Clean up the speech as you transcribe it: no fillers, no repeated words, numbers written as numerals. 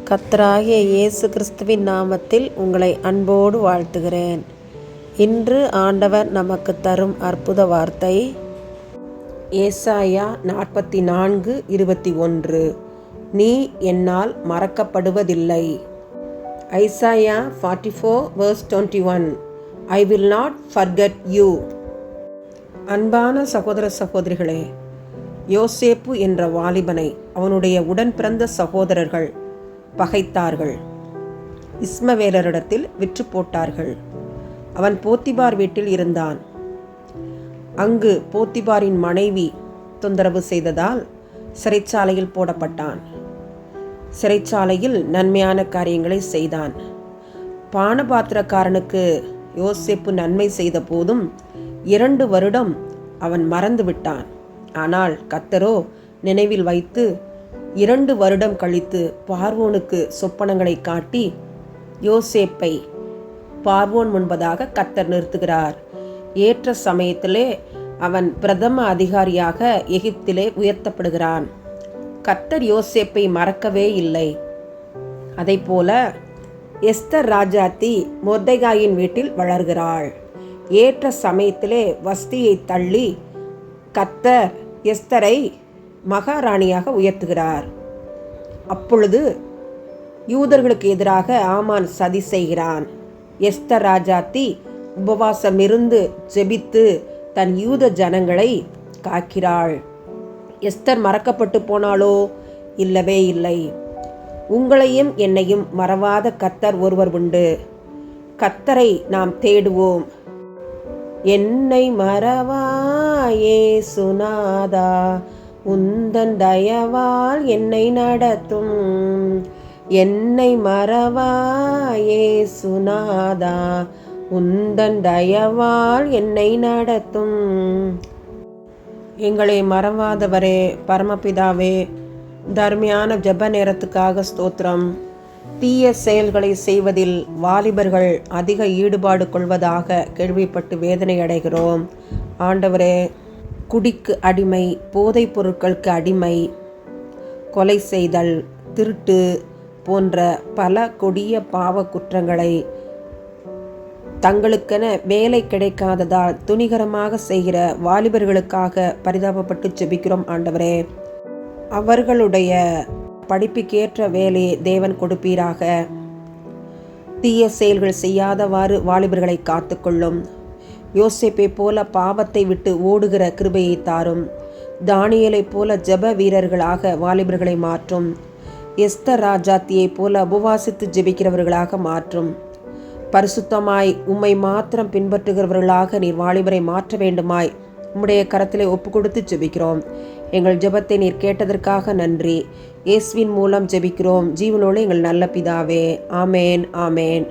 கர்த்தராகிய இயேசு கிறிஸ்துவின் நாமத்தில் உங்களை அன்போடு வாழ்த்துகிறேன். இன்று ஆண்டவர் நமக்கு தரும் அற்புத வார்த்தை ஏசாயா 44:21. நீ என்னால் மறக்கப்படுவதில்லை. Isaiah 44:21. I will not forget you. அன்பான சகோதர சகோதரிகளே, யோசேப்பு என்ற வாலிபனை அவனுடைய உடன் பிறந்த சகோதரர்கள் பகைத்தார்கள். இஸ்மவேலரிடத்தில் விற்று போட்டார்கள். அவன் போத்திபார் வீட்டில் இருந்தான். அங்கு போத்திபாரின் மனைவி தொந்தரவு செய்ததால் சிறைச்சாலையில் போடப்பட்டான். சிறைச்சாலையில் நன்மையான காரியங்களை செய்தான். பானபாத்திரக்காரனுக்கு யோசேப்பு நன்மை செய்த போதும் 2 வருடம் அவன் மறந்து விட்டான். ஆனால் கர்த்தரோ நினைவில் வைத்து 2 வருடம் கழித்து பார்வோனுக்கு சொப்பனங்களை காட்டி யோசேப்பை பார்வோன் முன்பதாக கர்த்தர் நிறுத்துகிறார். ஏற்ற சமயத்திலே அவன் பிரதம அதிகாரியாக எகிப்திலே உயர்த்தப்படுகிறான். கர்த்தர் யோசேப்பை மறக்கவே இல்லை. அதைப்போல எஸ்தர் ராஜாத்தி மொர்தெகாயின் வீட்டில் வளர்கிறாள். ஏற்ற சமயத்திலே வஸ்தியை தள்ளி கர்த்தர் எஸ்தரை மகாராணியாக உயர்த்துகிறார். அப்பொழுது யூதர்களுக்கு எதிராக ஆமான் சதி செய்கிறான். எஸ்தர் ராஜாத்தி உபவாசமிருந்து ஜெபித்து தன் யூத ஜனங்களை காக்கிறாள். எஸ்தர் மறக்கப்பட்டு போனாலோ? இல்லவே இல்லை. உங்களையும் என்னையும் மறவாத கர்த்தர் ஒருவர் உண்டு. கர்த்தரை நாம் தேடுவோம். என்னை மறவாயே சுனாதா, உந்தன் தயவால் என்னை நடத்தும். என்னை மறவாயே சுனாதா, உந்தன் தயவால் என்னை நடத்தும். எங்களை மறவாதவரே, பரமபிதாவே, தர்மையான ஜெப நேரத்துக்காக ஸ்தோத்திரம். தீய செயல்களை செய்வதில் வாலிபர்கள் அதிக ஈடுபாடு கொள்வதாக கேள்விப்பட்டு வேதனை அடைகிறோம். ஆண்டவரே, குடிக்கு அடிமை, போதைப் பொருட்களுக்கு அடிமை, கொலை செய்தல், திருட்டு போன்ற பல கொடிய பாவ குற்றங்களை தங்களுக்கென வேலை கிடைக்காததால் துணிகரமாக செய்கிற வாலிபர்களுக்காக பரிதாபப்பட்டு ஜெபிக்கிறோம். ஆண்டவரே, அவர்களுடைய படிப்புக்கேற்ற வேலையை தேவன் கொடுப்பீராக. தீய செயல்கள் செய்யாதவாறு வாலிபர்களை காத்துக்கொள்ளும். யோசேப்பை போல பாவத்தை விட்டு ஓடுகிற கிருபையை தாரும். தானியேலை போல ஜெப வீரர்களாக வாலிபர்களை மாற்றும். எஸ்தர் ராஜாத்தியை போல உபவாசித்து ஜெபிக்கிறவர்களாக மாற்றும். பரிசுத்தமாய் உம்மை மாத்திரம் பின்பற்றுகிறவர்களாக நீர் வாலிபரை மாற்ற வேண்டுமாய் உம்முடைய கரத்திலே ஒப்பு கொடுத்து ஜெபிக்கிறோம். எங்கள் ஜெபத்தை நீர் கேட்டதற்காக நன்றி. இயேசுவின் மூலம் ஜெபிக்கிறோம் ஜீவனோடு எங்கள் நல்ல பிதாவே. ஆமேன், ஆமேன்.